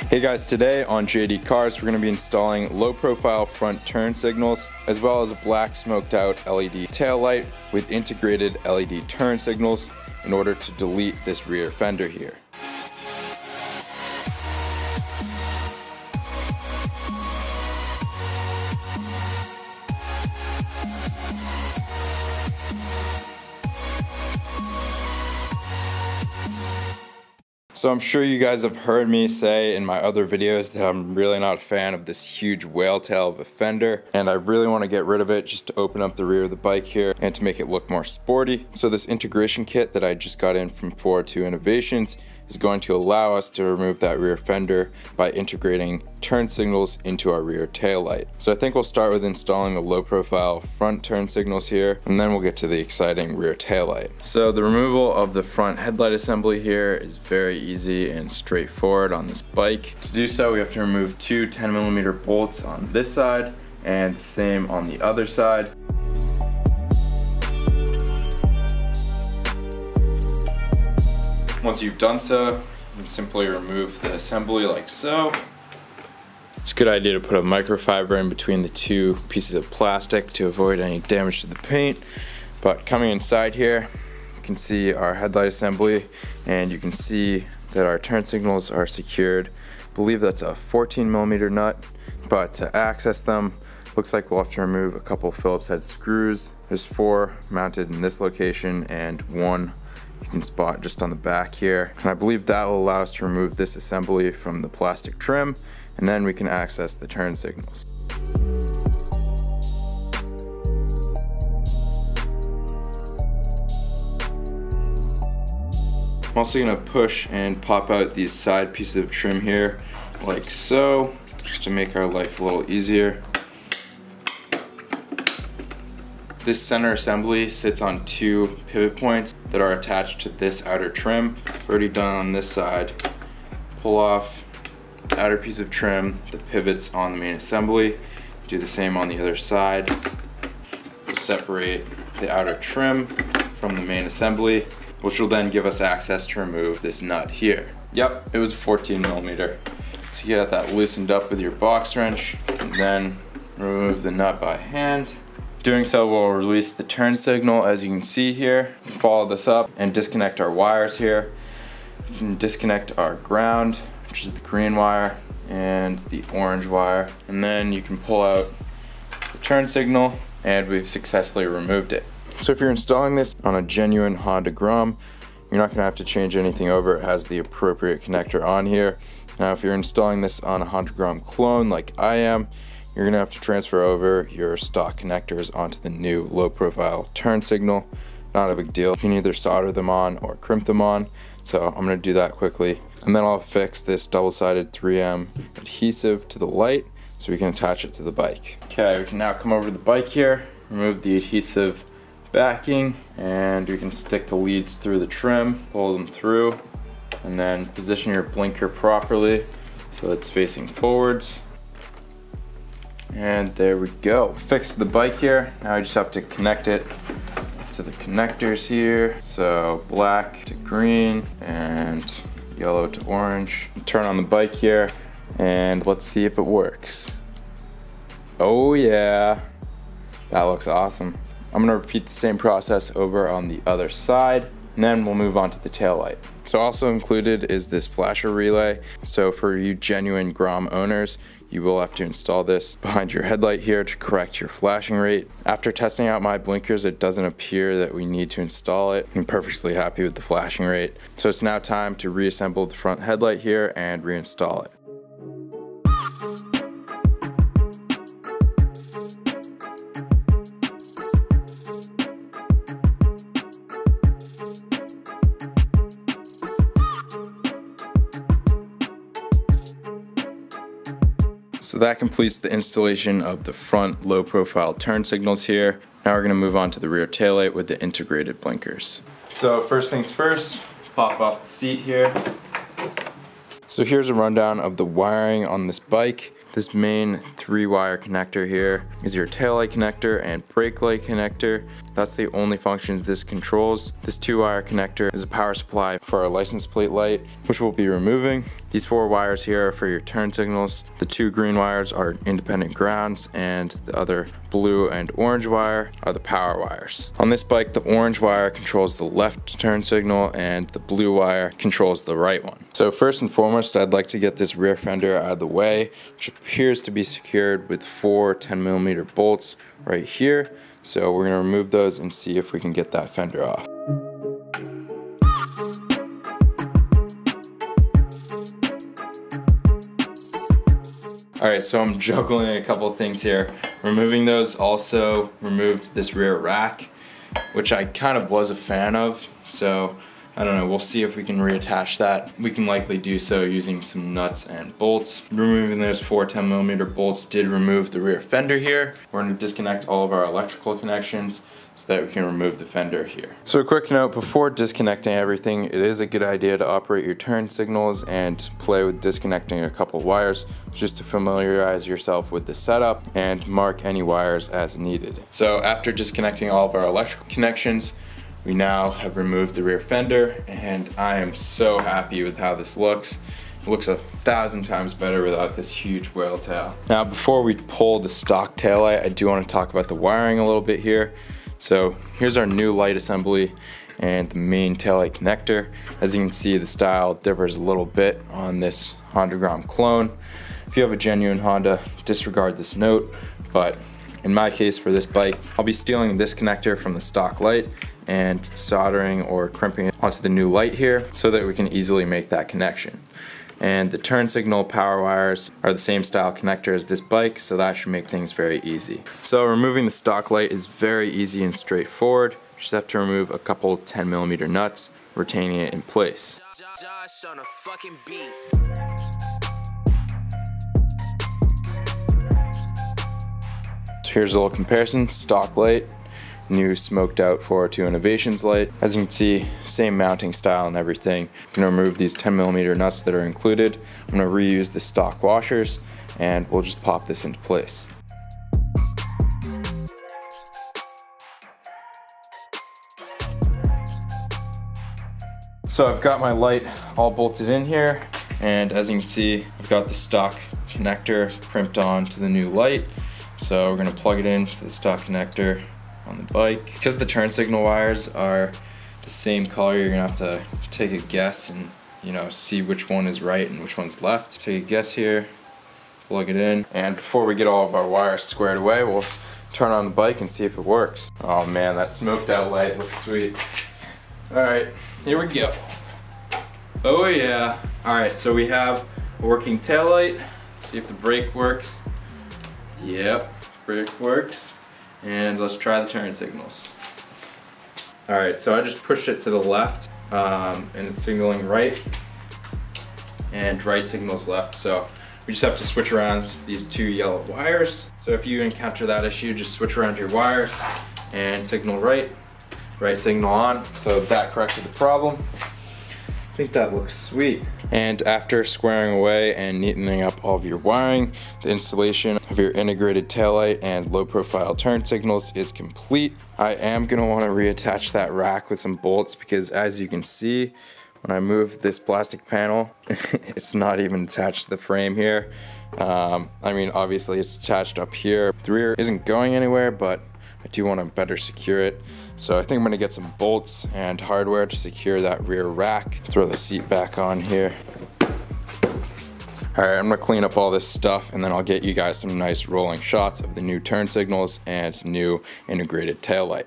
Hey guys, today on JD Cars we're going to be installing low profile front turn signals as well as a black smoked out LED tail light with integrated LED turn signals in order to delete this rear fender here. So I'm sure you guys have heard me say in my other videos that I'm really not a fan of this huge whale tail of a fender, and I really want to get rid of it just to open up the rear of the bike here and to make it look more sporty. So this integration kit that I just got in from 402 Innovations is going to allow us to remove that rear fender by integrating turn signals into our rear tail light. So I think we'll start with installing the low profile front turn signals here, and then we'll get to the exciting rear tail light. So the removal of the front headlight assembly here is very easy and straightforward on this bike. To do so, we have to remove two 10mm bolts on this side and the same on the other side. Once you've done so, you can simply remove the assembly like so. It's a good idea to put a microfiber in between the two pieces of plastic to avoid any damage to the paint. But coming inside here, you can see our headlight assembly, and you can see that our turn signals are secured. I believe that's a 14mm nut, but to access them, looks like we'll have to remove a couple Phillips head screws. There's 4 mounted in this location and 1 you can spot just on the back here. And I believe that will allow us to remove this assembly from the plastic trim, and then we can access the turn signals. I'm also gonna push and pop out these side pieces of trim here, like so, just to make our life a little easier. This center assembly sits on 2 pivot points that are attached to this outer trim. Already done on this side. Pull off the outer piece of trim that pivots on the main assembly. Do the same on the other side. Separate the outer trim from the main assembly, which will then give us access to remove this nut here. Yep, it was 14mm. So you get that loosened up with your box wrench, and then remove the nut by hand. Doing so will release the turn signal, as you can see here. Follow this up and disconnect our wires here. You can disconnect our ground, which is the green wire, and the orange wire. And then you can pull out the turn signal, and we've successfully removed it. So if you're installing this on a genuine Honda Grom, you're not gonna have to change anything over. It has the appropriate connector on here. Now if you're installing this on a Honda Grom clone like I am, you're gonna have to transfer over your stock connectors onto the new low profile turn signal. Not a big deal. You can either solder them on or crimp them on. So I'm gonna do that quickly. And then I'll fix this double-sided 3M adhesive to the light so we can attach it to the bike. Okay, we can now come over to the bike here, remove the adhesive backing, and you can stick the leads through the trim, pull them through, and then position your blinker properly so it's facing forwards. And there we go. Fixed the bike here. Now I just have to connect it to the connectors here. So black to green and yellow to orange. Turn on the bike here and let's see if it works. Oh yeah, that looks awesome. I'm gonna repeat the same process over on the other side, and then we'll move on to the tail light. So also included is this flasher relay. So for you genuine Grom owners, you will have to install this behind your headlight here to correct your flashing rate. After testing out my blinkers, it doesn't appear that we need to install it. I'm perfectly happy with the flashing rate. So it's now time to reassemble the front headlight here and reinstall it. So that completes the installation of the front low profile turn signals here. Now we're gonna move on to the rear taillight with the integrated blinkers. So first things first, pop off the seat here. So here's a rundown of the wiring on this bike. This main 3-wire connector here is your taillight connector and brake light connector. That's the only functions this controls. This 2-wire connector is a power supply for our license plate light, which we'll be removing. These 4 wires here are for your turn signals. The 2 green wires are independent grounds, and the other blue and orange wire are the power wires. On this bike, the orange wire controls the left turn signal and the blue wire controls the right one. So first and foremost, I'd like to get this rear fender out of the way, which appears to be secured with 4 10mm bolts right here. So we're going to remove those and see if we can get that fender off. Alright, so I'm juggling a couple of things here. Removing those also removed this rear rack, which I kind of was a fan of, so I don't know, we'll see if we can reattach that. We can likely do so using some nuts and bolts. Removing those 4 10mm bolts did remove the rear fender here. We're going to disconnect all of our electrical connections so that we can remove the fender here. So a quick note, before disconnecting everything, it is a good idea to operate your turn signals and play with disconnecting a couple wires just to familiarize yourself with the setup and mark any wires as needed. So after disconnecting all of our electrical connections, we now have removed the rear fender, and I am so happy with how this looks. It looks 1,000 times better without this huge whale tail. Now before we pull the stock taillight, I do want to talk about the wiring a little bit here. So here's our new light assembly and the main taillight connector. As you can see, the style differs a little bit on this Honda Grom clone. If you have a genuine Honda, disregard this note, but in my case for this bike, I'll be stealing this connector from the stock light and soldering or crimping it onto the new light here so that we can easily make that connection. And the turn signal power wires are the same style connector as this bike, so that should make things very easy. So removing the stock light is very easy and straightforward. You just have to remove a couple 10mm nuts, retaining it in place. So here's a little comparison. Stock light, new smoked out 402 Innovations light. As you can see, same mounting style and everything. I'm gonna remove these 10mm nuts that are included. I'm gonna reuse the stock washers, and we'll just pop this into place. So I've got my light all bolted in here, and as you can see, I've got the stock connector crimped on to the new light. So we're gonna plug it into the stock connector on the bike. Because the turn signal wires are the same color, you're gonna have to take a guess and, you know, see which one is right and which one's left. Take a guess here, plug it in, and before we get all of our wires squared away, we'll turn on the bike and see if it works. Oh man, that smoked out light looks sweet. Alright, here we go. Oh yeah. Alright, so we have a working tail light. See if the brake works. Yep, brake works. And let's try the turn signals. Alright, so I just pushed it to the left, and it's signaling right, and right signals left. So we just have to switch around these 2 yellow wires. So if you encounter that issue, just switch around your wires and signal right, right signal on. So that corrected the problem. I think that looks sweet. And after squaring away and neatening up all of your wiring, the installation of your integrated taillight and low profile turn signals is complete. I am gonna wanna reattach that rack with some bolts because as you can see, when I move this plastic panel, it's not even attached to the frame here. I mean, obviously it's attached up here. The rear isn't going anywhere, but I do want to better secure it. So I think I'm going to get some bolts and hardware to secure that rear rack. Throw the seat back on here. Alright, I'm going to clean up all this stuff and then I'll get you guys some nice rolling shots of the new turn signals and new integrated taillight.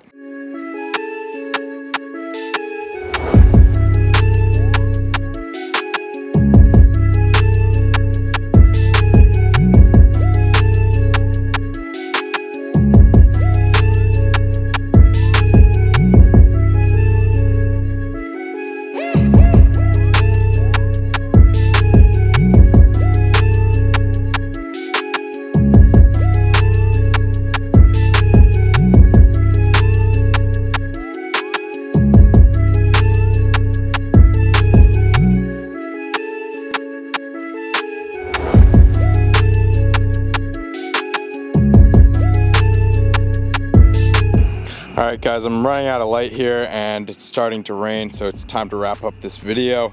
Alright guys, I'm running out of light here and it's starting to rain, so it's time to wrap up this video.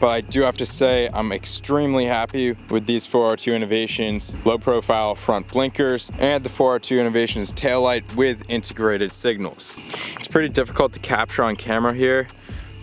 But I do have to say I'm extremely happy with these 4R2 Innovations low profile front blinkers and the 4R2 Innovations taillight with integrated signals. It's pretty difficult to capture on camera here,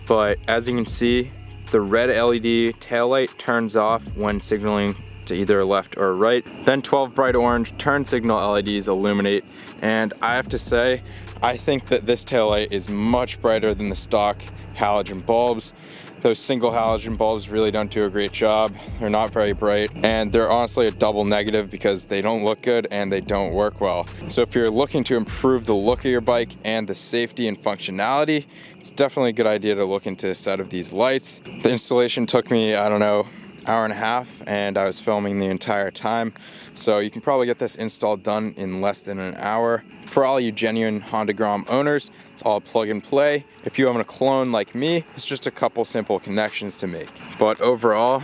but as you can see, the red LED taillight turns off when signaling to either left or right. Then 12 bright orange turn signal LEDs illuminate, and I have to say, I think that this taillight is much brighter than the stock halogen bulbs. Those single halogen bulbs really don't do a great job. They're not very bright, and they're honestly a double negative because they don't look good and they don't work well. So if you're looking to improve the look of your bike and the safety and functionality, it's definitely a good idea to look into a set of these lights. The installation took me, I don't know, hour and a half, and I was filming the entire time, so you can probably get this install done in less than an hour. For all you genuine Honda Grom owners, it's all plug and play. If you own a clone like me, it's just a couple simple connections to make. But overall,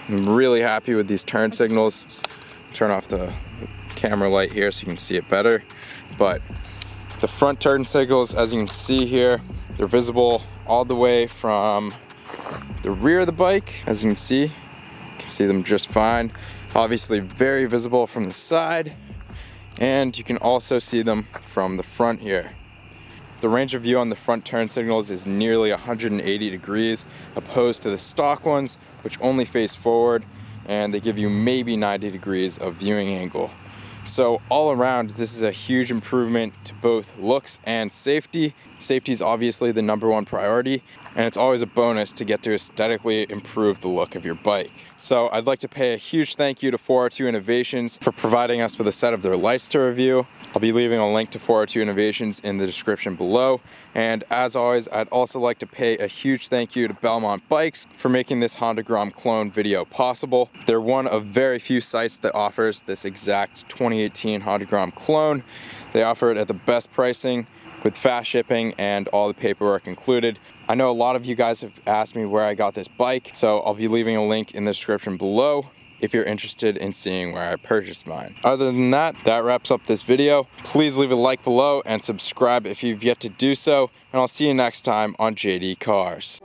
I'm really happy with these turn signals. Turn off the camera light here so you can see it better. But the front turn signals, as you can see here, they're visible all the way from the rear of the bike. As you can see them just fine. Obviously very visible from the side, and you can also see them from the front here. The range of view on the front turn signals is nearly 180 degrees, opposed to the stock ones, which only face forward, and they give you maybe 90 degrees of viewing angle. So all around, this is a huge improvement to both looks and safety. Safety is obviously the #1 priority, and it's always a bonus to get to aesthetically improve the look of your bike. So I'd like to pay a huge thank you to 4R2 Innovations for providing us with a set of their lights to review. I'll be leaving a link to 4R2 Innovations in the description below. And as always, I'd also like to pay a huge thank you to Belmont Bikes for making this Honda Grom clone video possible. They're one of very few sites that offers this exact 2018 Honda Grom clone. They offer it at the best pricing, with fast shipping and all the paperwork included. I know a lot of you guys have asked me where I got this bike, so I'll be leaving a link in the description below if you're interested in seeing where I purchased mine. Other than that, that wraps up this video. Please leave a like below and subscribe if you've yet to do so, and I'll see you next time on JD Cars.